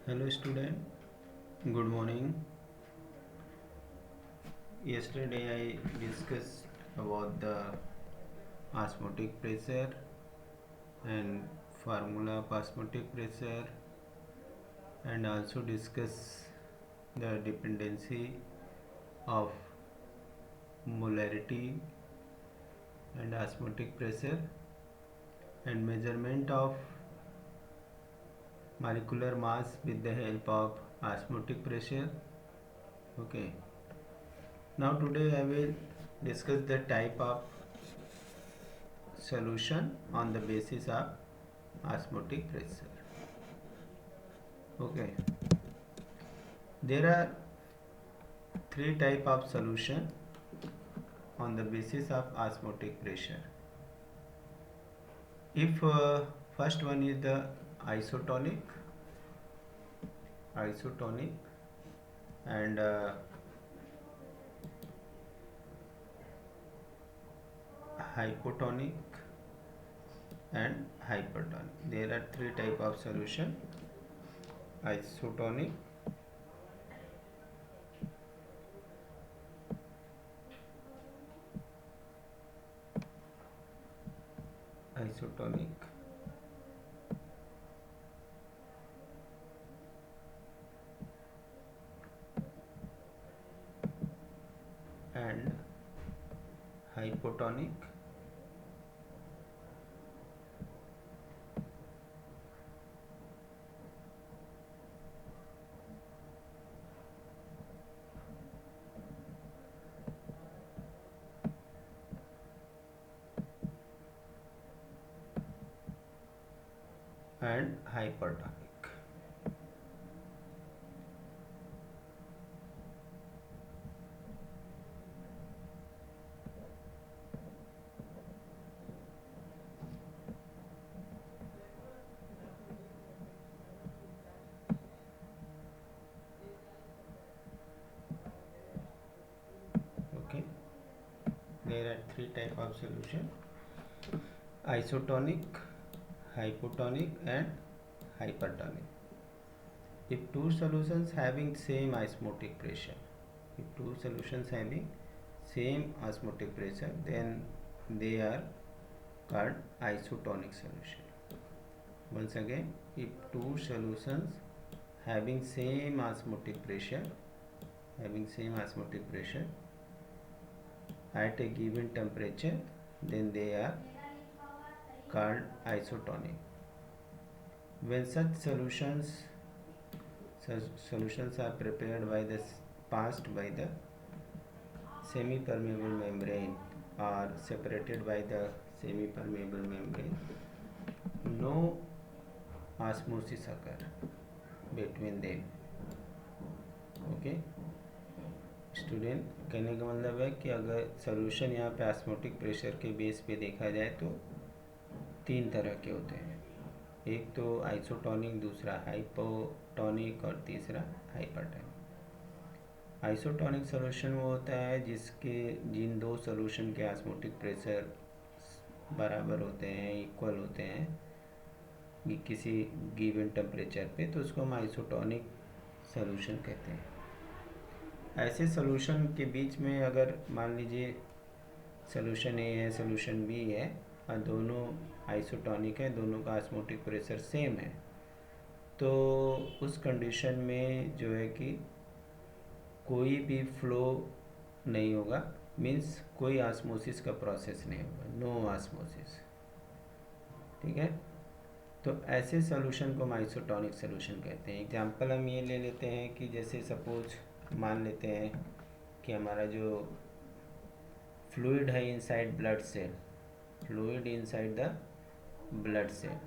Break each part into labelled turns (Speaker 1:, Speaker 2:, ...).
Speaker 1: Hello student, good morning. Yesterday I discussed about the osmotic pressure and formula of osmotic pressure, and also discuss the dependency of molarity and osmotic pressure and measurement of molecular mass with the help of osmotic pressure. Okay. Now today I will discuss the type of solution on the basis of osmotic pressure. Okay, there are three type of solution on the basis of osmotic pressure. If first one is the isotonic and hypotonic and hypertonic. There are three type of solution: isotonic, isotonic and hypotonic and hypertonic. Okay, there are three type of solution: isotonic, hypotonic and hypertonic. If two solutions having same osmotic pressure, then they are called isotonic solution. Once again, if two solutions having same osmotic pressure at a given temperature, then they are called isotonic. When such solutions are prepared by the passed by the semi-permeable membrane or separated by the semi-permeable membrane, no osmosis occur between them. Okay student, कहने का मतलब है कि अगर solution यहाँ पे osmotic pressure के base पे देखा जाए तो तीन तरह के होते हैं. एक तो आइसोटोनिक, दूसरा हाइपोटोनिक और तीसरा हाइपरटोनिक. आइसोटोनिक सॉल्यूशन वो होता है जिन दो सॉल्यूशन के ऑस्मोटिक प्रेशर बराबर होते हैं, इक्वल होते हैं किसी गिवन टेम्परेचर पे, तो उसको हम आइसोटोनिक सॉल्यूशन कहते हैं. ऐसे सॉल्यूशन के बीच में अगर मान लीजिए सॉल्यूशन ए है, सॉल्यूशन बी है और दोनों आइसोटोनिक है, दोनों का ऑस्मोटिक प्रेशर सेम है, तो उस कंडीशन में जो है कि कोई भी फ्लो नहीं होगा, मीन्स कोई ऑस्मोसिस का प्रोसेस नहीं होगा, नो ऑस्मोसिस. ठीक है, तो ऐसे सॉल्यूशन को हम आइसोटोनिक सॉल्यूशन कहते हैं. एग्जांपल हम ये ले लेते हैं कि जैसे सपोज मान लेते हैं कि हमारा जो फ्लूइड है इनसाइड ब्लड सेल,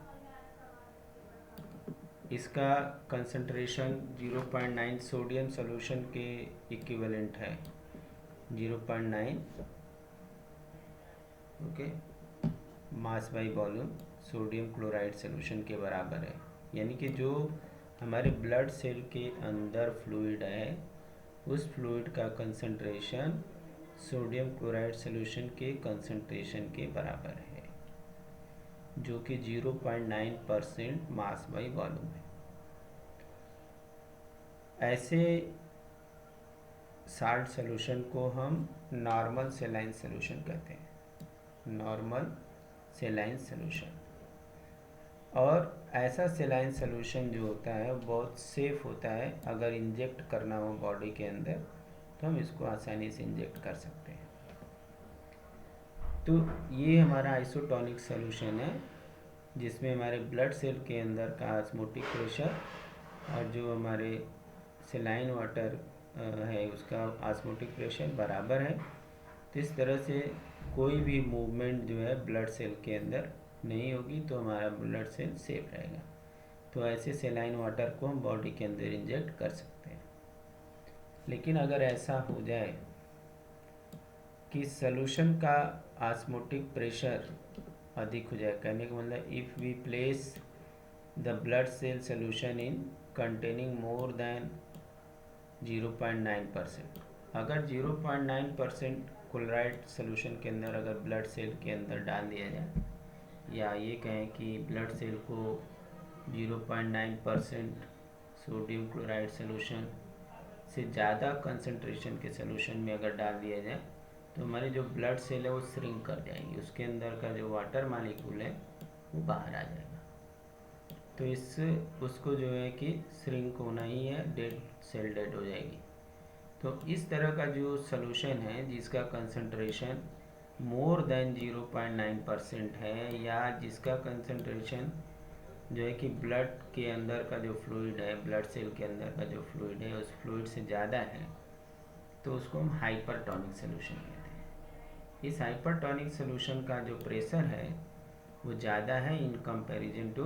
Speaker 1: इसका कंसंट्रेशन 0.9 सोडियम सॉल्यूशन के इक्विवेलेंट है. 0.9 okay mass by volume sodium chloride solution के बराबर है. यानी कि जो हमारे ब्लड सेल के अंदर फ्लूइड है, उस फ्लूइड का कंसंट्रेशन सोडियम क्लोराइड सॉल्यूशन के कंसंट्रेशन के बराबर है, जो कि 0.9% मास बाई वॉल्यूम है. ऐसे साल्ट सोल्यूशन को हम नॉर्मल सेलाइन सोल्यूशन कहते हैं, नॉर्मल सेलाइन सोल्यूशन। और ऐसा सेलाइन सोल्यूशन जो होता है बहुत सेफ़ होता है, अगर इंजेक्ट करना हो बॉडी के अंदर तो हम इसको आसानी से इंजेक्ट कर सकते हैं। तो ये हमारा आइसोटोनिक सोल्यूशन है, जिसमें हमारे ब्लड सेल के अंदर का ऑस्मोटिक प्रेशर और जो हमारे सेलाइन वाटर है उसका ऑस्मोटिक प्रेशर बराबर है। तो इस तरह से कोई भी मूवमेंट जो है ब्लड सेल के अंदर नहीं होगी, तो हमारा ब्लड सेल सेफ रहेगा। तो ऐसे सेलाइन वाटर को हम बॉडी के अंदर इंजेक्ट कर सकते हैं। लेकिन अगर ऐसा हो जाए कि सोल्यूशन का ऑस्मोटिक प्रेशर अधिक हो जाए, कहने का मतलब if we place the blood cell solution in containing more than 0.9%, अगर 0.9% क्लोराइड सोल्यूशन के अंदर अगर ब्लड सेल के अंदर डाल दिया जाए, या ये कहें कि ब्लड सेल को 0.9% सोडियम क्लोराइड सोल्यूशन से ज़्यादा कंसंट्रेशन के सोल्यूशन में अगर डाल दिया जाए, तो हमारी जो ब्लड सेल है वो श्रिंक कर जाएंगी, उसके अंदर का जो वाटर मालिक्यूल है वो बाहर आ जाएगा। तो इससे उसको जो है कि श्रिंक होना ही है, डेड सेल डेड हो जाएगी। तो इस तरह का जो सोल्यूशन है जिसका कंसंट्रेशन मोर देन 0.9% है, या जिसका कंसंट्रेशन जो है कि ब्लड के अंदर का जो फ्लूइड है, ब्लड सेल के अंदर का जो फ्लूइड है उस फ्लूइड से ज़्यादा है, तो उसको हम हाइपरटोनिक सोल्यूशन कहते हैं। इस हाइपरटोनिक सोल्यूशन का जो प्रेशर है वो ज़्यादा है in comparison to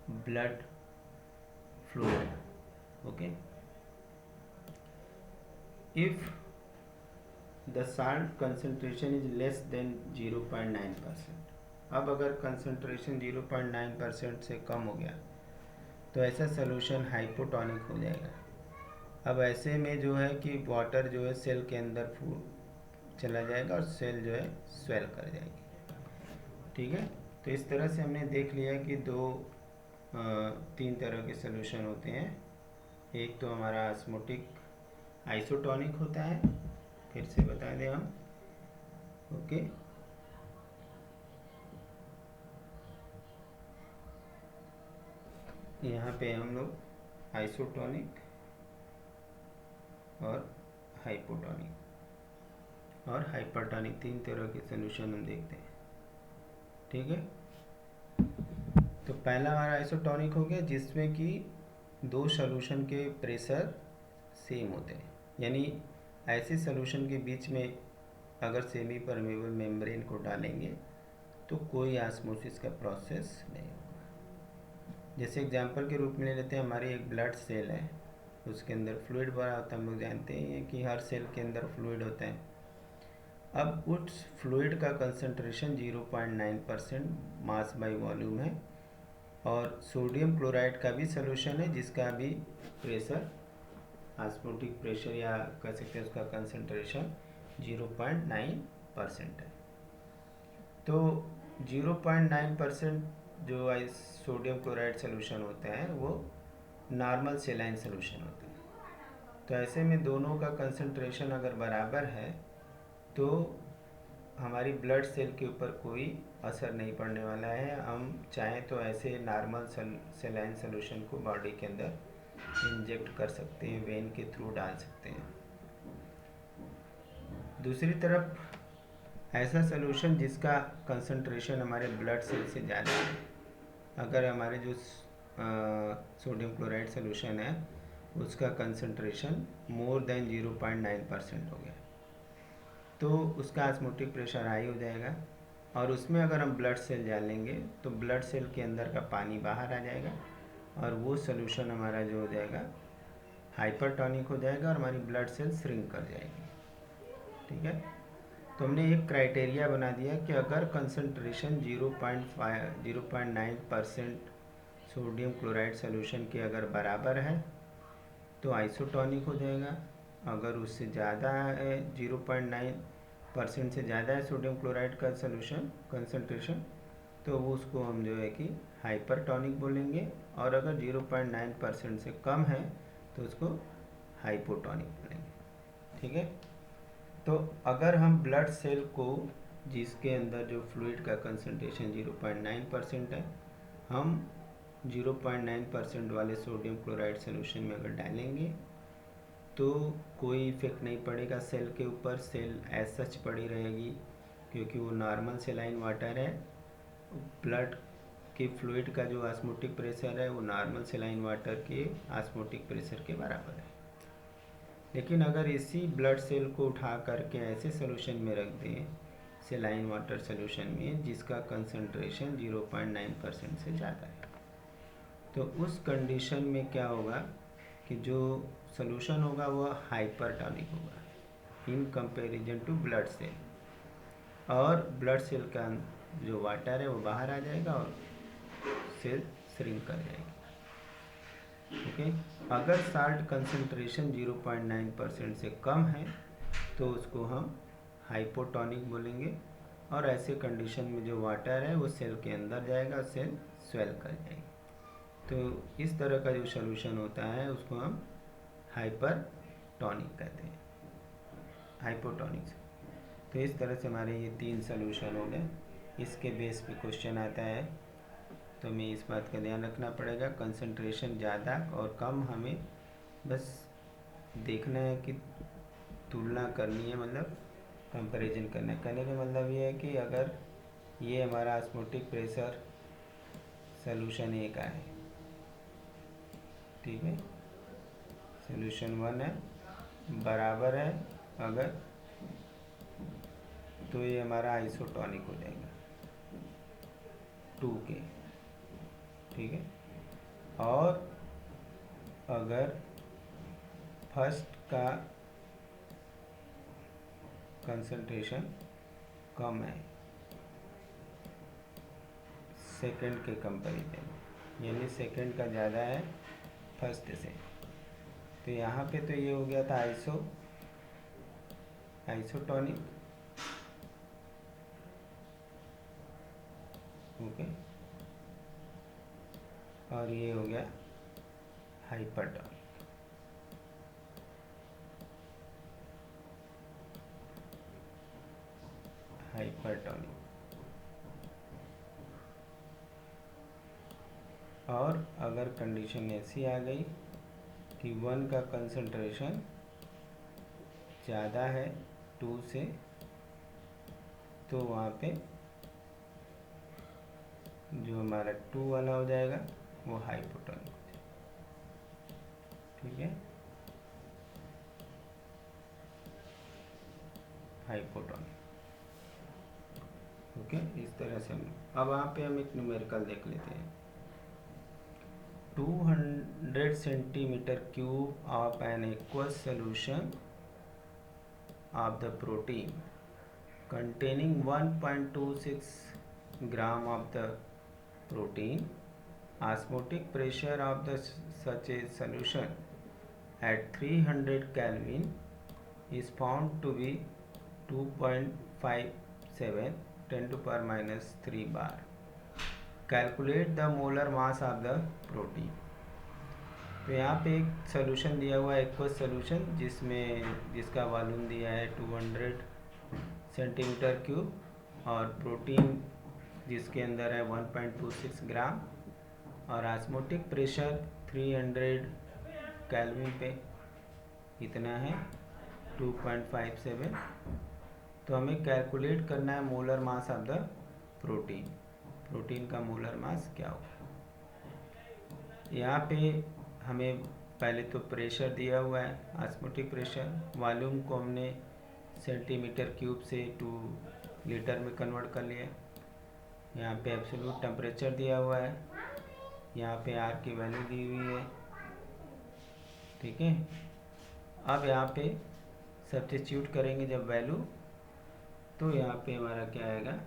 Speaker 1: blood fluid. Okay, if the salt concentration is less than 0.9%, अब अगर कंसंट्रेशन 0.9% से कम हो गया तो ऐसा सोल्यूशन हाइपोटोनिक हो जाएगा। अब ऐसे में जो है कि वाटर जो है सेल के अंदर चला जाएगा और सेल जो है स्वेल कर जाएगी। ठीक है, तो इस तरह से हमने देख लिया कि तीन तरह के सोल्यूशन होते हैं। एक तो हमारा ऑस्मोटिक आइसोटोनिक होता है, फिर से बता दें हम। ओके, यहाँ पे हम लोग आइसोटोनिक और हाइपोटोनिक और हाइपरटोनिक तीन तरह के सोल्यूशन हम देखते हैं। ठीक है, तो पहला हमारा आइसोटोनिक हो गया जिसमें कि दो सोल्यूशन के प्रेशर सेम होते हैं, यानी ऐसे सोल्यूशन के बीच में अगर सेमी परमेबल मेम्ब्रेन को डालेंगे तो कोई ऑस्मोसिस का प्रोसेस नहीं होगा। जैसे एग्जांपल के रूप में ले लेते हैं, हमारी एक ब्लड सेल है, उसके अंदर फ्लूइड भरा होता है। हम लोग जानते हैं कि हर सेल के अंदर फ्लूइड होता है। अब उस फ्लूइड का कंसंट्रेशन 0.9% मास बाई वॉल्यूम है, और सोडियम क्लोराइड का भी सोल्यूशन है जिसका भी प्रेशर ऑस्मोटिक प्रेशर या कह सकते हैं उसका कंसंट्रेशन 0.9% है। तो 0.9% जो सोडियम क्लोराइड सोल्यूशन होता है वो नॉर्मल सेलाइन सोल्यूशन होता है। तो ऐसे में दोनों का कंसंट्रेशन अगर बराबर है तो हमारी ब्लड सेल के ऊपर कोई असर नहीं पड़ने वाला है। हम चाहें तो ऐसे नॉर्मल सेलाइन सोल्यूशन को बॉडी के अंदर इंजेक्ट कर सकते हैं, वेन के थ्रू डाल सकते हैं। दूसरी तरफ ऐसा सोल्यूशन जिसका कंसंट्रेशन हमारे ब्लड सेल से ज़्यादा है, अगर हमारे जो सोडियम क्लोराइड सोल्यूशन है उसका कंसंट्रेशन मोर देन 0.9% हो गया, तो उसका ऑस्मोटिक प्रेशर हाई हो जाएगा, और उसमें अगर हम ब्लड सेल डालेंगे तो ब्लड सेल के अंदर का पानी बाहर आ जाएगा और वो सोल्यूशन हमारा जो हो जाएगा हाइपरटोनिक हो जाएगा और हमारी ब्लड सेल श्रिंक कर जाएगी। ठीक है, तो हमने एक क्राइटेरिया बना दिया कि अगर कंसंट्रेशन 0.9% सोडियम क्लोराइड सोल्यूशन के अगर बराबर है तो आइसोटोनिक हो जाएगा। अगर उससे ज़्यादा है, 0.9% से ज़्यादा है सोडियम क्लोराइड का सोल्यूशन कंसंट्रेशन, तो वो उसको हम जो है कि हाइपरटोनिक बोलेंगे। और अगर 0.9% से कम है तो उसको हाइपोटोनिक बोलेंगे। ठीक है, तो अगर हम ब्लड सेल को जिसके अंदर जो फ्लूइड का कंसंट्रेशन 0.9% है, हम 0.9% वाले सोडियम क्लोराइड सोल्यूशन में अगर डालेंगे तो कोई इफेक्ट नहीं पड़ेगा सेल के ऊपर, सेल एज सच पड़ी रहेगी क्योंकि वो नॉर्मल सेलाइन वाटर है। ब्लड के फ्लूइड का जो ऑस्मोटिक प्रेशर है वो नॉर्मल सेलाइन वाटर के ऑस्मोटिक प्रेशर के बराबर है। लेकिन अगर इसी ब्लड सेल को उठा करके ऐसे सोल्यूशन में रख दें, सेलाइन वाटर सोल्यूशन में जिसका कंसंट्रेशन 0.9% से ज़्यादा है, तो उस कंडीशन में क्या होगा कि जो सोल्यूशन होगा वह हाइपरटोनिक होगा in comparison to blood cell, और ब्लड सेल का जो वाटर है वो बाहर आ जाएगा और सेल श्रिंक कर जाएगी। ओके, अगर साल्ट कंसंट्रेशन 0.9% से कम है तो उसको हम हाइपोटोनिक बोलेंगे, और ऐसे कंडीशन में जो वाटर है वो सेल के अंदर जाएगा, सेल स्वेल कर जाएगी। तो इस तरह का जो सॉल्यूशन होता है उसको हम हाइपरटोनिक कहते हैं, हाइपोटोनिक। तो इस तरह से हमारे ये 3 सॉल्यूशन हो गए। इसके बेस पे क्वेश्चन आता है, तो हमें इस बात का ध्यान रखना पड़ेगा, कंसंट्रेशन ज़्यादा और कम हमें बस देखना है कि तुलना करनी है, मतलब कंपैरिजन करना है। कहने का मतलब ये है कि अगर ये हमारा ऑस्मोटिक प्रेशर सॉल्यूशन ए का है, ठीक है, सॉल्यूशन 1 है, बराबर है अगर, तो ये हमारा आइसोटोनिक हो जाएगा 2 के। ठीक है, और अगर फर्स्ट का कंसंट्रेशन कम है सेकंड के कंपैरिजन, यानी सेकंड का ज़्यादा है फर्स्ट से, तो यहाँ पे तो ये हो गया था आइसोटोनिक। ओके, और ये हो गया हाइपरटोनिक। और अगर कंडीशन ऐसी आ गई कि 1 का कंसंट्रेशन ज़्यादा है 2 से, तो वहाँ पे जो हमारा 2 वाला हो जाएगा वो हाइपोटोनिक हो जाएगा। ठीक है, हाइपोटोनिक। ओके, इस तरह से हम अब वहाँ पे हम एक न्यूमेरिकल देख लेते हैं। 200 centimetre cube of an aqueous solution of the protein containing 1.26 gram of the protein, osmotic pressure of the such a solution at 300 Kelvin is found to be 2.57 10 to power minus 3 bar. Calculate the molar mass of the protein. तो यहाँ पे एक solution दिया हुआ है, aqueous solution, जिसका volume दिया है 200 सेंटीमीटर क्यूब, और प्रोटीन जिसके अंदर है 1.26 ग्राम, और ऑस्मोटिक प्रेशर 300 केल्विन पे इतना है 2.57। तो हमें कैलकुलेट करना है molar mass of the protein का मोलर मास क्या होगा। यहाँ पे हमें पहले तो प्रेशर दिया हुआ है, ऑस्मोटिक प्रेशर, वॉल्यूम को हमने सेंटीमीटर क्यूब से 2 लीटर में कन्वर्ट कर लिया। यहाँ पे एब्सोल्यूट टेम्परेचर दिया हुआ है, यहाँ पे आर की वैल्यू दी हुई है। ठीक है, अब यहाँ पे सब्स्टिट्यूट करेंगे जब वैल्यू, तो यहाँ पे हमारा क्या आएगा,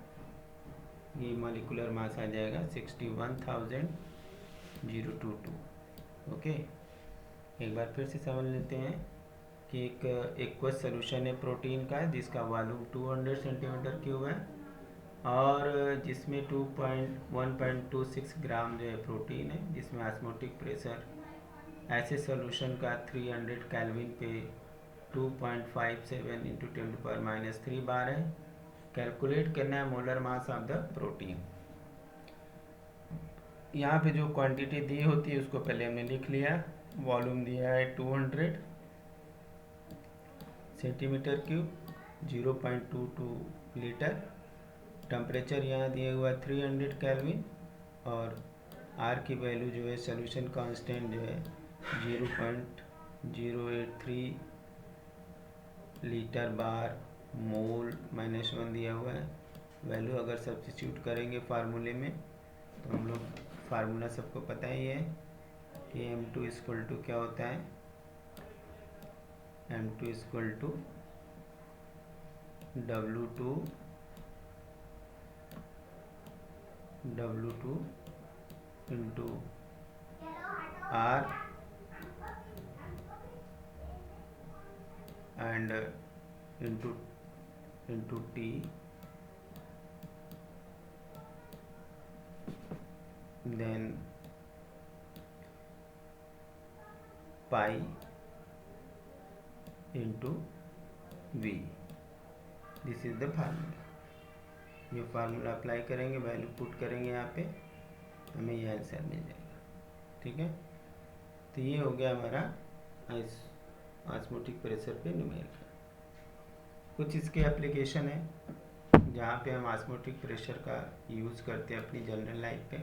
Speaker 1: ये मॉलिक्यूलर मास आ जाएगा 61,022। ओके, एक बार फिर से समझ लेते हैं कि एक एक्वस सोल्यूशन है प्रोटीन का, जिसका वॉल्यूम 200 सेंटीमीटर क्यूब है, और जिसमें 1.26 ग्राम जो है प्रोटीन है, जिसमें ऑस्मोटिक प्रेशर ऐसे सॉल्यूशन का 300 केल्विन पे 2.57 इंटू 10⁻³ बार है। कैलकुलेट करना है molar mass of the protein. यहाँ पे जो क्वांटिटी दी होती है उसको पहले हमने लिख लिया। वॉल्यूम दिया है 200 सेंटीमीटर क्यूब, 0.22 लीटर। टेम्परेचर यहाँ दिया हुआ 300 केल्विन और आर की वैल्यू जो है सोल्यूशन कांस्टेंट जो है 0.083 लीटर बार मोल -1 दिया हुआ है। वैल्यू अगर सब्स्टिट्यूट करेंगे फार्मूले में तो हम लोग फार्मूला सबको पता ही है कि M2 इक्वल टू क्या होता है, M2 equal to W2 into R and into T then pi into V। This is the formula. ये फार्मूला अप्लाई करेंगे, वैल्यू पुट करेंगे यहाँ पे, हमें ये आंसर मिल जाएगा। ठीक है, तो ये हो गया हमारा ऑस्मोटिक प्रेशर पे न्यूमेरिकल। कुछ इसके एप्लीकेशन है जहाँ पे हम ऑस्मोटिक प्रेशर का यूज़ करते हैं अपनी जनरल लाइफ पे।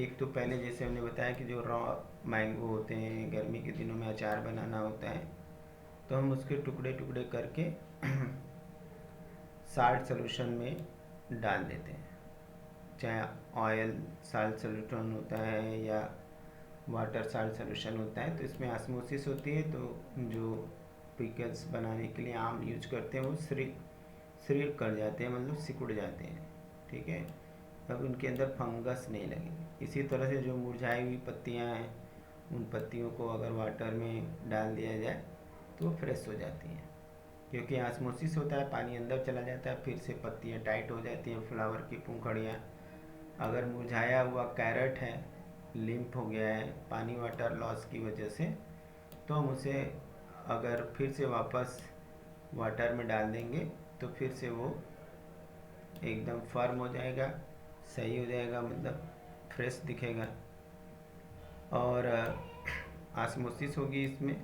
Speaker 1: एक तो पहले जैसे हमने बताया कि जो रॉ मैंगो होते हैं, गर्मी के दिनों में अचार बनाना होता है, तो हम उसके टुकड़े टुकड़े करके साल्ट सोल्यूशन में डाल देते हैं। चाहे ऑयल साल्ट सोल्यूशन होता है या वाटर साल्ट सोल्यूशन होता है, तो इसमें ऑस्मोसिस होती है। तो जो पिकल्स बनाने के लिए आम यूज करते हैं वो श्रिंक कर जाते हैं, मतलब सिकुड़ जाते हैं। ठीक है, अब उनके अंदर फंगस नहीं लगेगी। इसी तरह से जो मुरझाई हुई पत्तियां हैं, उन पत्तियों को अगर वाटर में डाल दिया जाए तो फ्रेश हो जाती हैं, क्योंकि ऑस्मोसिस होता है, पानी अंदर चला जाता है, फिर से पत्तियां टाइट हो जाती हैं, फ्लावर की पंखुड़ियाँ। अगर मुरझाया हुआ कैरेट है, लिम्प हो गया है पानी वाटर लॉस की वजह से, तो हम उसे अगर फिर से वापस वाटर में डाल देंगे तो फिर से वो एकदम फर्म हो जाएगा, सही हो जाएगा, मतलब फ्रेश दिखेगा और ऑस्मोसिस होगी इसमें।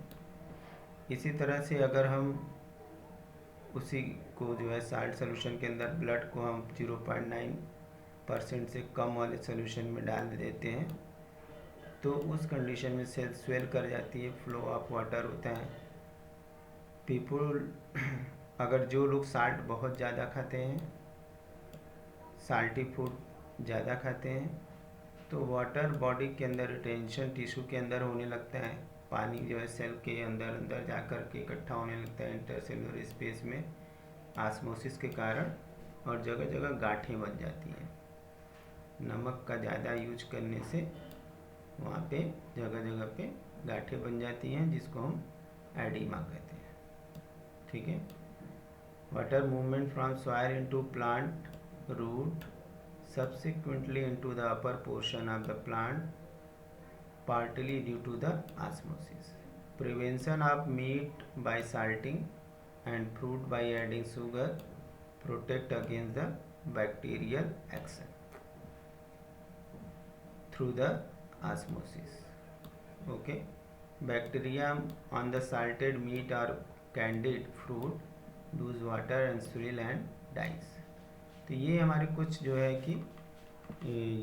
Speaker 1: इसी तरह से अगर हम उसी को जो है साल्ट सोल्यूशन के अंदर ब्लड को हम 0.9% से कम वाले सोल्यूशन में डाल देते हैं, तो उस कंडीशन में सेल स्वेल कर जाती है, फ्लो ऑफ वाटर होता है। पीपल अगर जो लोग साल्ट बहुत ज़्यादा खाते हैं, साल्टी फूड ज़्यादा खाते हैं, तो वाटर बॉडी के अंदर रिटेंशन टिश्यू के अंदर होने लगता है। पानी जो है सेल के अंदर अंदर जा कर के इकट्ठा होने लगता है इंटरसेलुलर स्पेस में ऑस्मोसिस के कारण, और जगह जगह गांठें बन जाती हैं। नमक का ज़्यादा यूज करने से वहाँ पे जगह जगह पे गांठें बन जाती हैं, जिसको हम एडिमा कहते हैं। ठीक है, water movement from soil into plant root subsequently into the upper portion of the plant, partly due to the osmosis. Prevention of meat by salting and fruit by adding sugar protect against the bacterial action through the osmosis. Okay, bacteria on the salted meat or candied fruit lose water and swell and dies. तो ये हमारे कुछ जो है कि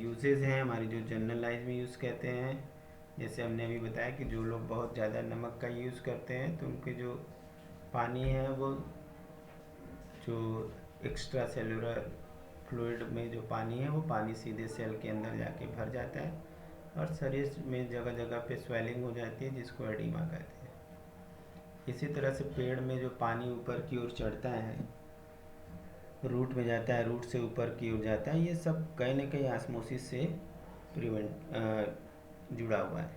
Speaker 1: usage हैं हमारी जो जनरल लाइफ में यूज़ करते हैं। जैसे हमने अभी बताया कि जो लोग बहुत ज़्यादा नमक का यूज़ करते हैं, तो उनके जो पानी है वो जो एक्स्ट्रा सेलुलर फ्लूइड में जो पानी है, वो पानी सीधे सेल के अंदर जाके भर जाता है और शरीर में जगह जगह पे स्वेलिंग हो जाती है, जिसको एडिमा कहते हैं। इसी तरह से पेड़ में जो पानी ऊपर की ओर चढ़ता है, रूट में जाता है, रूट से ऊपर की ओर जाता है, ये सब कहीं ना कहीं ऑस्मोसिस से जुड़ा हुआ है।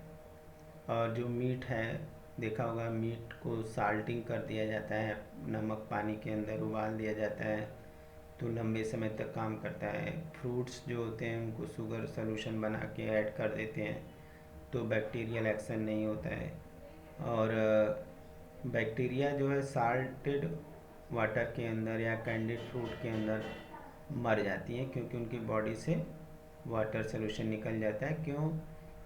Speaker 1: और जो मीट है, देखा होगा मीट को साल्टिंग कर दिया जाता है, नमक पानी के अंदर उबाल दिया जाता है तो लंबे समय तक काम करता है। फ्रूट्स जो होते हैं उनको शुगर सोल्यूशन बना के ऐड कर देते हैं तो बैक्टीरियल एक्शन नहीं होता है, और बैक्टीरिया जो है साल्टेड वाटर के अंदर या कैंडिड फ्रूट के अंदर मर जाती हैं, क्योंकि उनकी बॉडी से वाटर सोल्यूशन निकल जाता है। क्यों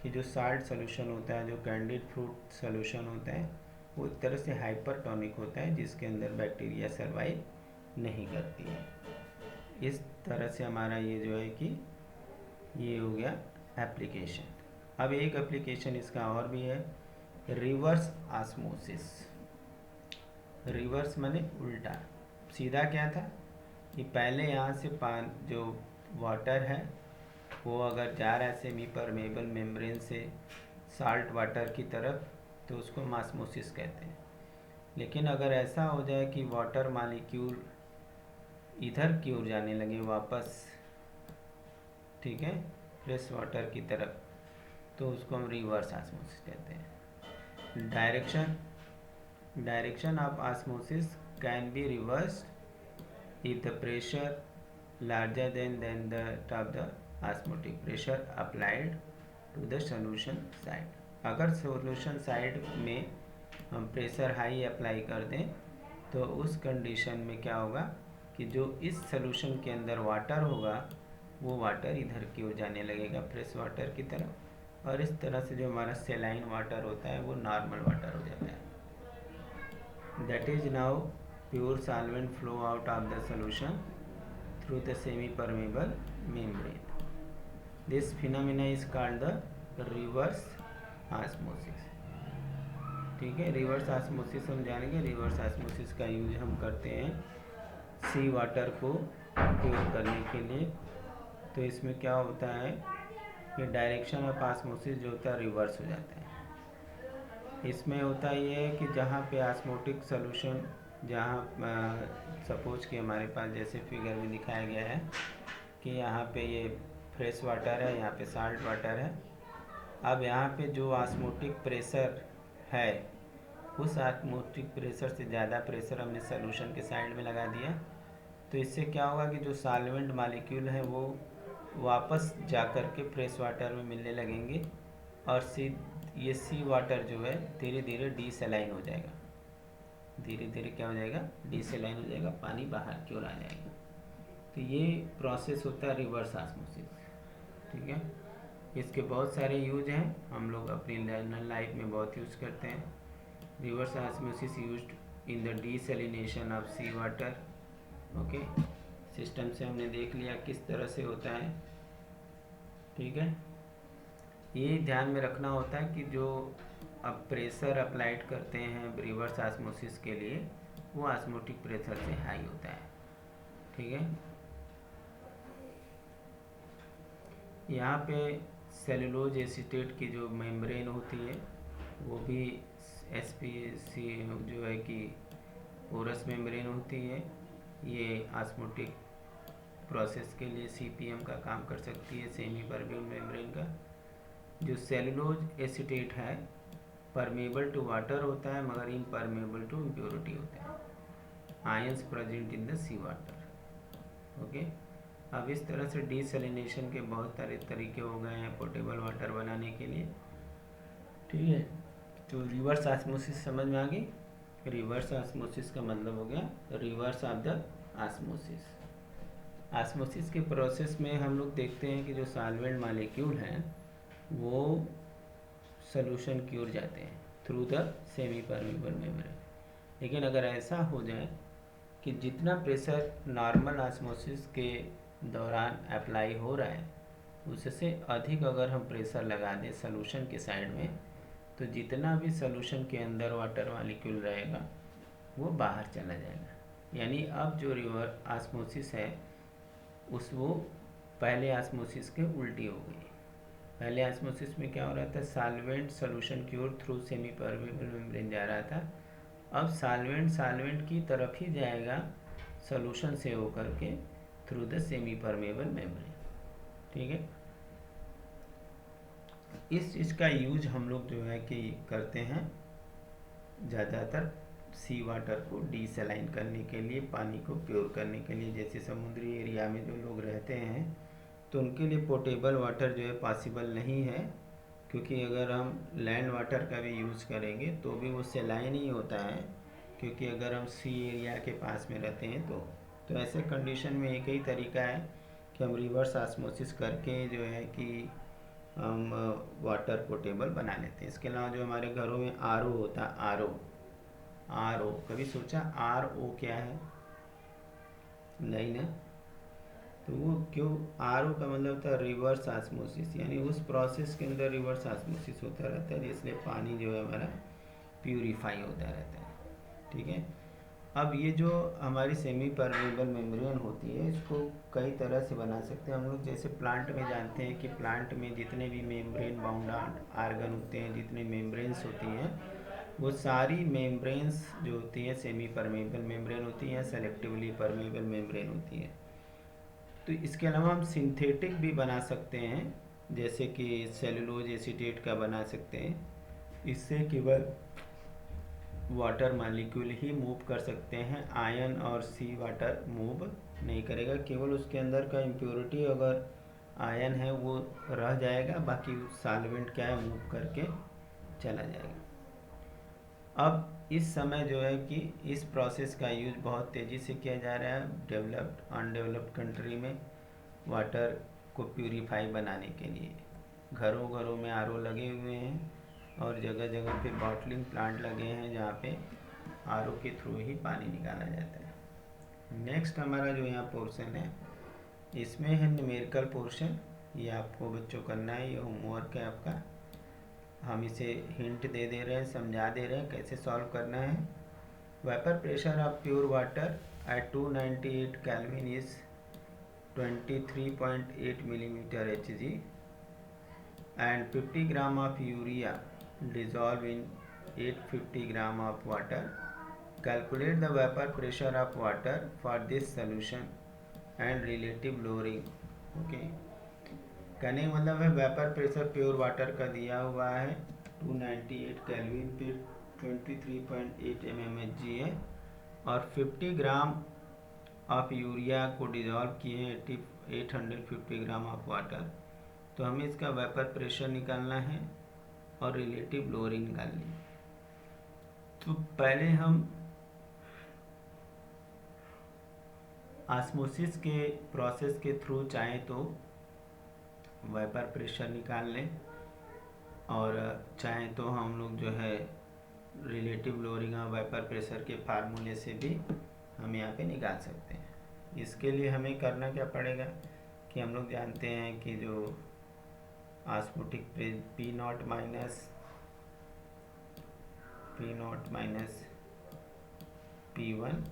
Speaker 1: कि जो साल्ट सोल्यूशन होता है, जो कैंडिड फ्रूट सोल्यूशन होता है, वो एक तरह से हाइपरटोनिक होता है, जिसके अंदर बैक्टीरिया सर्वाइव नहीं करती है। इस तरह से हमारा ये जो है कि ये हो गया एप्लीकेशन। अब एक एप्लीकेशन इसका और भी है, रिवर्स ऑस्मोसिस। रिवर्स माने उल्टा। सीधा क्या था कि पहले यहाँ से जो वाटर है वो अगर जा रहा है सेमी परमेबल मेम्ब्रेन से साल्ट वाटर की तरफ, तो उसको ऑस्मोसिस कहते हैं। लेकिन अगर ऐसा हो जाए कि वाटर मॉलिक्यूल इधर की ओर जाने लगे वापस, ठीक है, फ्रेश वाटर की तरफ, तो उसको हम रिवर्स ऑस्मोसिस कहते हैं। Direction of osmosis can be reversed if the pressure larger than that of the osmotic pressure applied to the solution side। अगर solution side में हम प्रेशर हाई अप्लाई कर दें तो उस कंडीशन में क्या होगा कि जो इस सोल्यूशन के अंदर वाटर होगा वो वाटर इधर की ओर जाने लगेगा फ्रेश वाटर की तरफ, और इस तरह से जो हमारा सेलाइन वाटर होता है वो नॉर्मल वाटर हो जाता है। That is now pure solvent flow out of the solution through the semi-permeable membrane। This phenomena is called the reverse osmosis। ठीक है, रिवर्स ऑस्मोसिस हम जानेंगे। रिवर्स ऑस्मोसिस का यूज हम करते हैं सी वाटर को प्योर करने के लिए। तो इसमें क्या होता है कि डायरेक्शन ऑफ ऑस्मोसिस जो होता है रिवर्स हो जाता है। इसमें होता ये है कि जहाँ पे ऑस्मोटिक सोल्यूशन, जहाँ सपोज कि हमारे पास जैसे फिगर में दिखाया गया है कि यहाँ पे ये फ्रेश वाटर है, यहाँ पे साल्ट वाटर है। अब यहाँ पे जो ऑस्मोटिक प्रेशर है, उस ऑस्मोटिक प्रेशर से ज़्यादा प्रेशर हमने सोल्यूशन के साइड में लगा दिया, तो इससे क्या होगा कि जो सॉल्वेंट मॉलिक्यूल है वो वापस जा कर के फ्रेश वाटर में मिलने लगेंगे, और ये सी वाटर जो है धीरे धीरे डीसलाइन हो जाएगा। धीरे धीरे क्या हो जाएगा, डीसलाइन हो जाएगा, पानी बाहर की ओर आ जाएगा। तो ये प्रोसेस होता है रिवर्स ऑस्मोसिस। ठीक है, इसके बहुत सारे यूज हैं, हम लोग अपनी लाइफ में बहुत यूज करते हैं। Reverse osmosis used in the desalination of sea water. Okay, system से हमने देख लिया किस तरह से होता है। ठीक है, ये ध्यान में रखना होता है कि जो अब प्रेशर अप्लाइड करते हैं रिवर्स ऑस्मोसिस के लिए, वो ऑस्मोटिक प्रेशर से हाई होता है। ठीक है, यहाँ पे सेलुलोज एसीटेट की जो मेम्ब्रेन होती है वो भी एसपीसी जो है कि पोरस मेम्ब्रेन होती है। ये ऑस्मोटिक प्रोसेस के लिए सीपीएम का काम कर सकती है, सेमी परमेबल मेम्ब्रेन का। जो सेलुलोज एसीटेट है परमेबल टू वाटर होता है, मगर इम्परमेबल टू इम्प्योरिटी होता है। Ions present in the sea water. Okay, अब इस तरह से डीसैलिनेशन के बहुत सारे तरीके हो गए हैं पोर्टेबल वाटर बनाने के लिए। ठीक है, तो रिवर्स ऑस्मोसिस समझ में आ गई। रिवर्स ऑस्मोसिस का मतलब हो गया reverse of the osmosis. Osmosis के प्रोसेस में हम लोग देखते हैं कि जो सॉल्वेंट मॉलिक्यूल हैं वो सॉल्यूशन की ओर जाते हैं through the semi permeable membrane. लेकिन अगर ऐसा हो जाए कि जितना प्रेशर नॉर्मल ऑस्मोसिस के दौरान अप्लाई हो रहा है उससे अधिक अगर हम प्रेशर लगा दें सॉल्यूशन के साइड में, तो जितना भी सॉल्यूशन के अंदर वाटर मॉलिक्यूल रहेगा वो बाहर चला जाएगा। यानी अब जो रिवर्स ऑस्मोसिस है वो पहले ऑस्मोसिस के उल्टी हो गई। पहले ऑस्मोसिस में क्या हो रहा था, सॉल्वेंट सॉल्यूशन की ओर थ्रू सेमी परमेबल मेम्ब्रेन जा रहा था। अब सॉल्वेंट की तरफ ही जाएगा सॉल्यूशन से होकर के through the semi permeable membrane. ठीक है, इस चीज़ का यूज हम लोग जो है कि करते हैं ज़्यादातर सी वाटर को डीसैलाइन करने के लिए, पानी को प्योर करने के लिए। जैसे समुद्री एरिया में जो लोग रहते हैं तो उनके लिए पोर्टेबल वाटर जो है पॉसिबल नहीं है, क्योंकि अगर हम लैंड वाटर का भी यूज़ करेंगे तो भी वो सेलाइन ही होता है, क्योंकि अगर हम सी एरिया के पास में रहते हैं तो ऐसे कंडीशन में एक ही तरीका है कि हम रिवर्स ऑस्मोसिस करके जो है कि हम वाटर पोर्टेबल बना लेते हैं। इसके अलावा जो हमारे घरों में आर ओ होता है, आर ओ कभी सोचा आर ओ क्या है? नहीं ना। तो वो क्यों, आर ओ का मतलब होता है रिवर्स ऑस्मोसिस, यानी उस प्रोसेस के अंदर रिवर्स ऑस्मोसिस होता रहता है, इसलिए पानी जो है हमारा प्यूरिफाई होता रहता है। ठीक है। अब ये जो हमारी सेमी परमेबल मेम्ब्रेन होती है, इसको कई तरह से बना सकते हैं हम लोग। जैसे प्लांट में जानते हैं कि प्लांट में जितने भी मेम्ब्रेन बाउंड आर्गन होते हैं, जितने मेम्ब्रेन्स होती हैं, वो सारी मेम्ब्रेन्स जो होती हैं सेमी परमेबल मेम्ब्रेन होती हैं, सेलेक्टिवली परमेबल मेम्ब्रेन होती हैं। तो इसके अलावा हम सिंथेटिक भी बना सकते हैं, जैसे कि सेलुलोज एसीटेट का बना सकते हैं। इससे केवल वाटर मॉलिक्यूल ही मूव कर सकते हैं, आयन और सी वाटर मूव नहीं करेगा। केवल उसके अंदर का इम्प्योरिटी अगर आयन है वो रह जाएगा, बाकी सॉल्वेंट क्या है मूव करके चला जाएगा। अब इस समय जो है कि इस प्रोसेस का यूज बहुत तेज़ी से किया जा रहा है डेवलप्ड अनडेवलप्ड कंट्री में, वाटर को प्यूरिफाई बनाने के लिए। घरों घरों में आरओ लगे हुए हैं और जगह जगह पे बॉटलिंग प्लांट लगे हैं, जहाँ पे आरओ के थ्रू ही पानी निकाला जाता है। नेक्स्ट हमारा जो यहाँ पोर्शन है, इसमें है न्यूमेरिकल पोर्शन। ये आपको बच्चों करना है, ये होमवर्क है आपका। हम इसे हिंट दे रहे हैं, समझा दे रहे हैं कैसे सॉल्व करना है। Vapour pressure of pure water at 298 kelvin is 23.8 millimeter Hg and 50 gram of urea dissolved in 850 gram of water. Calculate the vapor pressure of water for this solution and relative lowering. Okay. कहने का मतलब है vapour pressure pure water का दिया हुआ है 298 kelvin पे 23.8 mmHg है, और 50 ग्राम ऑफ यूरिया को डिजॉल्व किए हैं 850 ग्राम ऑफ वाटर। तो हमें इसका वेपर प्रेशर निकालना है और रिलेटिव लोअरिंग निकालनी है। तो पहले हम ऑस्मोसिस के प्रोसेस के थ्रू चाहें तो वेपर प्रेशर निकाल लें, और चाहें तो हम लोग जो है रिलेटिव लोअरिंग और वेपर प्रेशर के फार्मूले से भी हम यहाँ पे निकाल सकते हैं। इसके लिए हमें करना क्या पड़ेगा कि हम लोग जानते हैं कि जो osmotic P not minus P1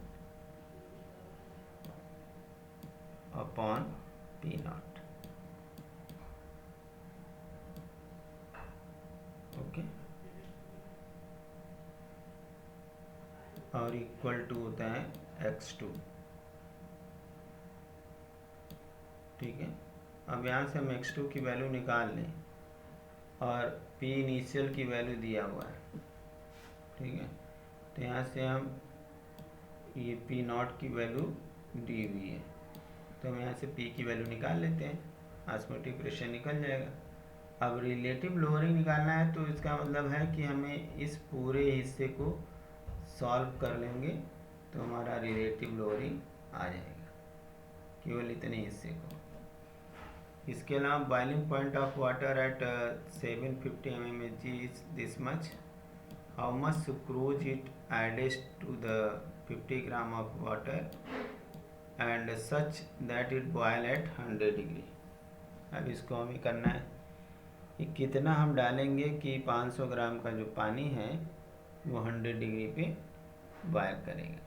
Speaker 1: upon P not. Okay, और इक्वल टू होता है x2। ठीक है। अब यहाँ से हम x2 की वैल्यू निकाल लें, और P इनिशियल की वैल्यू दिया हुआ है। ठीक है। तो यहाँ से हम ये P नॉट की वैल्यू दी हुई है, तो हम यहाँ से P की वैल्यू निकाल लेते हैं, ऑस्मोटिक प्रेशर निकल जाएगा। अब रिलेटिव लोअरिंग निकालना है, तो इसका मतलब है कि हमें इस पूरे हिस्से को सॉल्व कर लेंगे तो हमारा रिलेटिव लोअरिंग आ जाएगा, केवल इतने हिस्से को। इसके अलावा boiling point of water at 750 mmHg is this much. How much sucrose it added to the 50 gram of water and such that it boil at 100 degree. अब इसको हमें करना है कि कितना हम डालेंगे कि 500 ग्राम का जो पानी है वो 100 डिग्री पे बॉयल करेगा।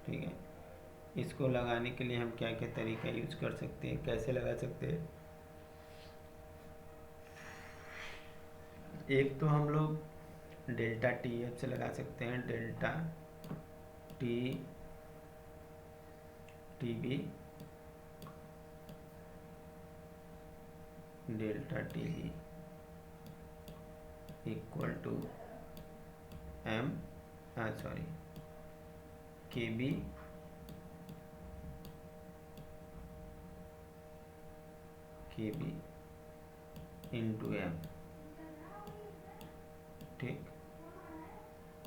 Speaker 1: ठीक है। इसको लगाने के लिए हम क्या क्या तरीका यूज कर सकते हैं, कैसे लगा सकते हैं? एक तो हम लोग डेल्टा TF से लगा सकते हैं, delta TB delta TB equal to KB into M। ठीक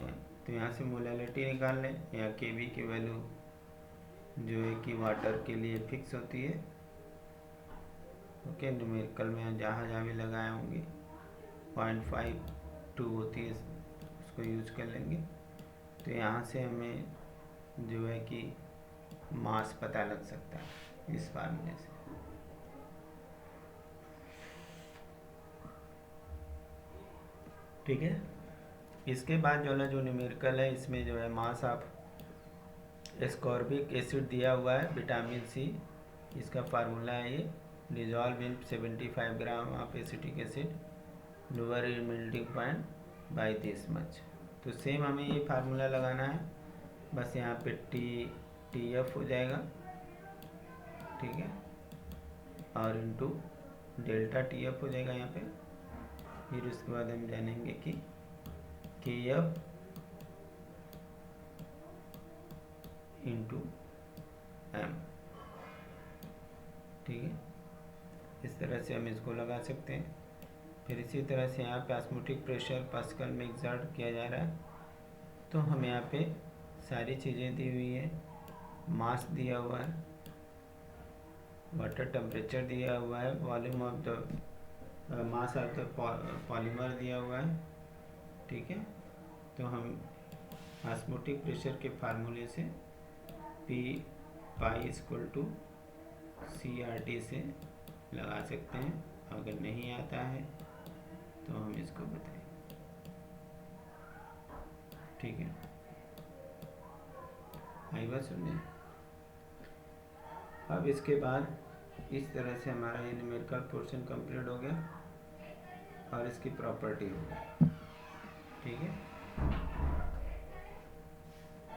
Speaker 1: है। तो यहाँ से मोलालिटी निकाल लें। यहाँ Kb की वैल्यू जो है कि वाटर के लिए फिक्स होती है। ओके, न्यूमेरिकल में जहाँ जहाँ भी लगाए होंगे 0.52 होती है, उसको यूज कर लेंगे। तो यहाँ से हमें जो है कि मास पता लग सकता है इस फार्मूले से। ठीक है, इसके बाद जो न्यूमेरिकल है, इसमें जो है मास ऑफ एस्कॉर्बिक एसिड दिया हुआ है, विटामिन सी, इसका फार्मूला है ये, dissolve in 75 gram of acetic acid lower in melting point by this much. तो सेम हमें ये फार्मूला लगाना है, बस यहाँ पे टी एफ हो जाएगा, ठीक है, और इंटू डेल्टा टी एफ हो जाएगा यहाँ पे। फिर उसके बाद हम जानेंगे कि के एफ इंटू एम, ठीक है। इस तरह से हम इसको लगा सकते हैं। फिर इसी तरह से यहाँ पे ऑस्मोटिक प्रेशर पास्कल में एग्जर्ट किया जा रहा है। तो हम यहाँ पे सारी चीज़ें दी हुई है, मास दिया हुआ है, वाटर टेम्परेचर दिया हुआ है, volume of the mass of the polymer दिया हुआ है, ठीक है। तो हम ऑस्मोटिक प्रेशर के फार्मूले से P pi equal to CRT से लगा सकते हैं। अगर नहीं आता है तो हम इसको बताएं, ठीक है। आई बात समझे। अब इसके बाद इस तरह से हमारा ये न्यूमेरिकल पोर्शन कंप्लीट हो गया और इसकी प्रॉपर्टी हो गई, ठीक है।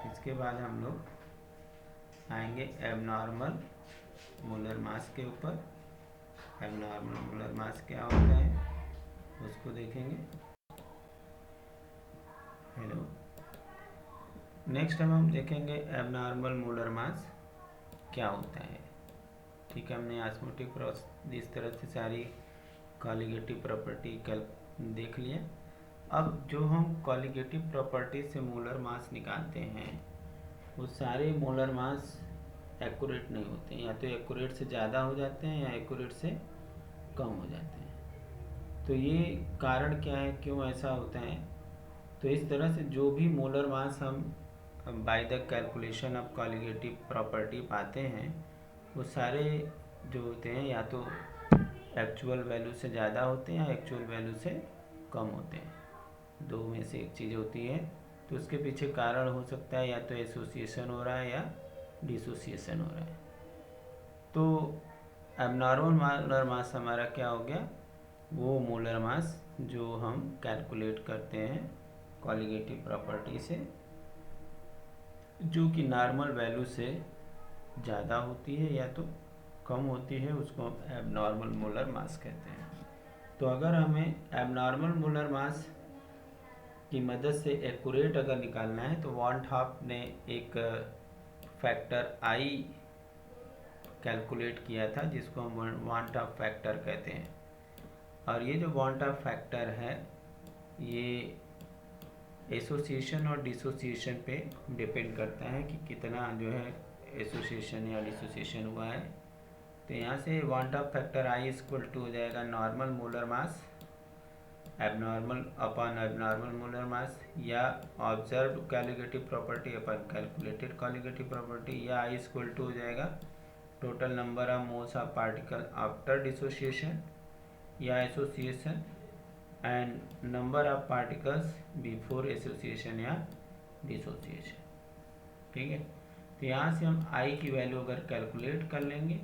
Speaker 1: इसके बाद हम लोग आएंगे एबनॉर्मल मोलर मास के ऊपर। एबनॉर्मल मोलर मास क्या होता है उसको देखेंगे। हेलो, नेक्स्ट हम देखेंगे एबनॉर्मल मोलर मास क्या होता है, ठीक है। हमने ऑस्मोटिक प्रोसेस इस तरह से सारी कॉलिगेटिव प्रॉपर्टी देख लिया। अब जो हम कॉलिगेटिव प्रॉपर्टी से मोलर मास निकालते हैं वो सारे मोलर मास एक्यूरेट नहीं होते हैं, या तो एक्यूरेट से ज़्यादा हो जाते हैं या एक्यूरेट से कम हो जाते हैं। तो ये कारण क्या है, क्यों ऐसा होता है? तो इस तरह से जो भी मोलर मास हम by the calculation of colligative property पाते हैं वो सारे जो होते हैं या तो एक्चुअल वैल्यू से ज़्यादा होते हैं या एक्चुअल वैल्यू से कम होते हैं। दो में से एक चीज़ होती है। तो उसके पीछे कारण हो सकता है या तो एसोसिएशन हो रहा है या डिसोसिएशन हो रहा है। तो एबनॉर्मल मोलर मास हमारा क्या हो गया, वो मोलर मास जो हम कैलकुलेट करते हैं कॉलिगेटिव प्रॉपर्टी से, जो कि नॉर्मल वैल्यू से ज़्यादा होती है या तो कम होती है, उसको हम एबनॉर्मल मोलर मास कहते हैं। तो अगर हमें एबनॉर्मल मोलर मास की मदद से एक्यूरेट अगर निकालना है तो वॉन हॉफ ने एक फैक्टर I कैलकुलेट किया था जिसको हम वॉन हॉफ फैक्टर कहते हैं। और ये जो वॉन हॉफ फैक्टर है ये एसोसिएशन और डिसोसिएशन पे डिपेंड करता है कि कितना जो है एसोसिएशन या डिसोसिएशन हुआ है। तो यहाँ से van't Hoff factor I equal to हो जाएगा normal molar mass abnormal upon abnormal molar mass, या observed colligative property upon calculated colligative property, या I इक्वल टू हो जाएगा total number of moles of particle after dissociation या association and number of particles before association या dissociation, ठीक है। तो यहाँ से हम I की वैल्यू अगर कैलकुलेट कर लेंगे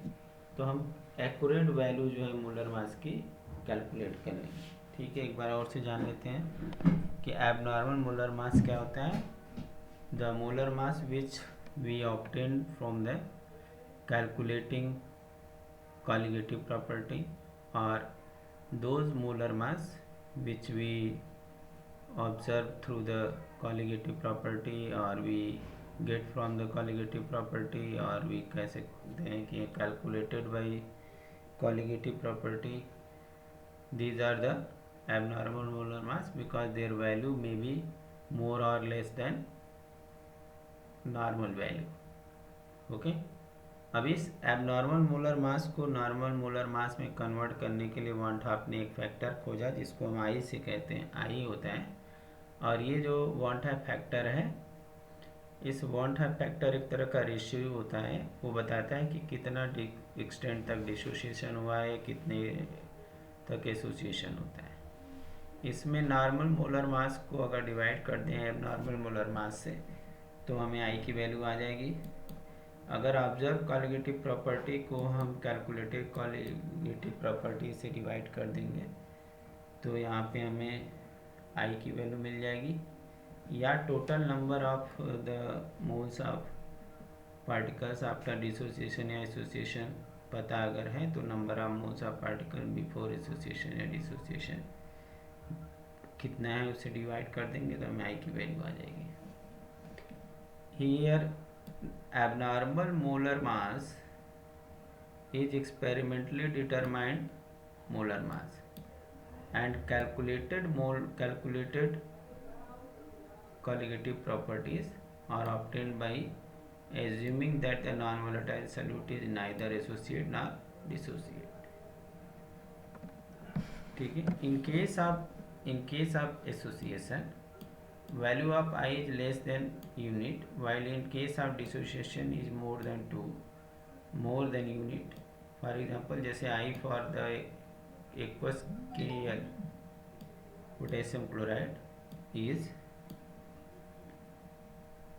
Speaker 1: तो हम एक्यूरेट वैल्यू जो है मोलर मास की कैलकुलेट कर लेंगे, ठीक है। एक बार और से जान लेते हैं कि एबनॉर्मल मोलर मास क्या होता है। The molar mass which we obtain from the calculating colligative property और those molar mass which we observe through the colligative property or we get from the colligative property or we कह सकते हैं कि calculated by colligative property, these are the abnormal molar mass because their value may be more or less than normal value. Okay अब इस abnormal molar मास को normal molar मास में convert करने के लिए वॉन टॉप ने एक फैक्टर खोजा जिसको हम आई से कहते हैं, आई होता है। और ये जो वॉन टॉप फैक्टर है, इस वॉन टॉप फैक्टर एक तरह का रेशियो होता है, वो बताता है कि कितना एक्सटेंट तक डिसोसिएशन हुआ है, कितने तक एसोसिएशन होता है। इसमें नॉर्मल मोलर मास को अगर डिवाइड कर दें एबनॉर्मल मोलर मास से तो हमें आई की वैल्यू आ जाएगी। अगर ऑब्जर्व कॉलिगेटिव प्रॉपर्टी को हम कैलकुलेटेड कॉलिगेटिव प्रॉपर्टी से डिवाइड कर देंगे तो यहाँ पे हमें आई की वैल्यू मिल जाएगी, या total number of the moles of particles after dissociation या एसोसिएशन पता अगर है तो number of moles of particle before association या डिसोसिएशन कितना है उसे डिवाइड कर देंगे तो हमें आई की वैल्यू आ जाएगी। Here abnormal molar mass is experimentally determined molar mass and calculated colligative properties are obtained by assuming that the non-volatile solute is neither associate nor dissociate. ठीक है, in case of association value of I is less than unit, while in case of dissociation is more than unit. For example, जैसे I for the aqueous KL potassium chloride is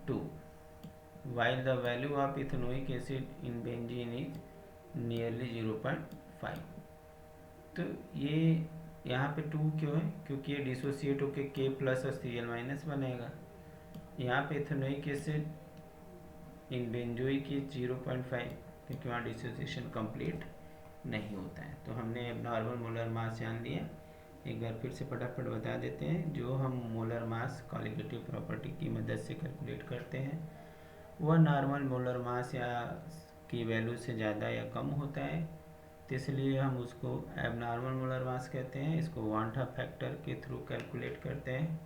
Speaker 1: 2, while the value of ethanoic acid in benzene is nearly 0.5. तो ये यहाँ पे 2 क्यों है? क्योंकि ये dissociate होकर K प्लस और Cl माइनस बनेगा। यहाँ पे इथेनोइक एसिड इन बेंजोइक की 0.5 क्योंकि वहाँ डिसोसिएशन कंप्लीट नहीं होता है। तो हमने नॉर्मल मोलर मास जान लिया, एक बार फिर से फटाफट बता देते हैं। जो हम मोलर मास कॉलिगेटिव प्रॉपर्टी की मदद से कैलकुलेट करते हैं वह नॉर्मल मोलर मास या की वैल्यू से ज़्यादा या कम होता है, तो इसलिए हम उसको एबनॉर्मल मोलर मास कहते हैं। इसको वॉन टॉप फैक्टर के थ्रू कैलकुलेट करते हैं।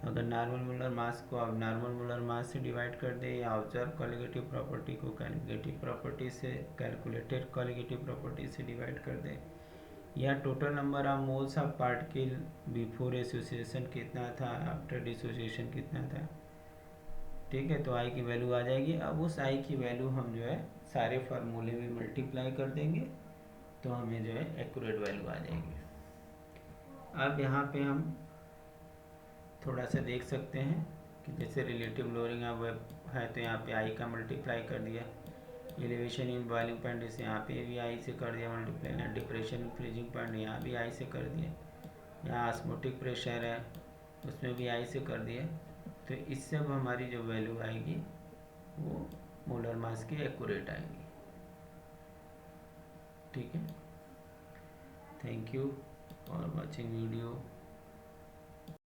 Speaker 1: अगर नॉर्मल मोलर मास को अब नॉर्मल मोलर मास से डिवाइड कर दे या ऑब्जर्व कॉलिगेटिव प्रॉपर्टी को कैलकुलेटिव प्रॉपर्टी से कैलकुलेटेड कॉलिगेटिव प्रॉपर्टी से डिवाइड कर दे, या total number of moles of particle before association कितना था, आफ्टर डिसोसिएशन कितना था। ठीक है, तो आई की वैल्यू आ जाएगी। अब उस आई की वैल्यू हम जो है सारे फार्मूले में मल्टीप्लाई कर देंगे तो हमें जो है एक्यूरेट वैल्यू आ जाएगी। अब यहाँ पे हम थोड़ा सा देख सकते हैं कि जैसे रिलेटिव लोअरिंग अब है तो यहाँ पे आई का मल्टीप्लाई कर दिया, एलिवेशन इन बॉइलिंग पॉइंट जैसे यहाँ पे भी आई से कर दिया multiply, depression in freezing point यहाँ भी आई से कर दिया, यहाँ ऑस्मोटिक प्रेशर है उसमें भी आई से कर दिया। तो इससे अब हमारी जो वैल्यू आएगी वो मोलर मास की एक्यूरेट आएगी। ठीक है, thank you for watching video.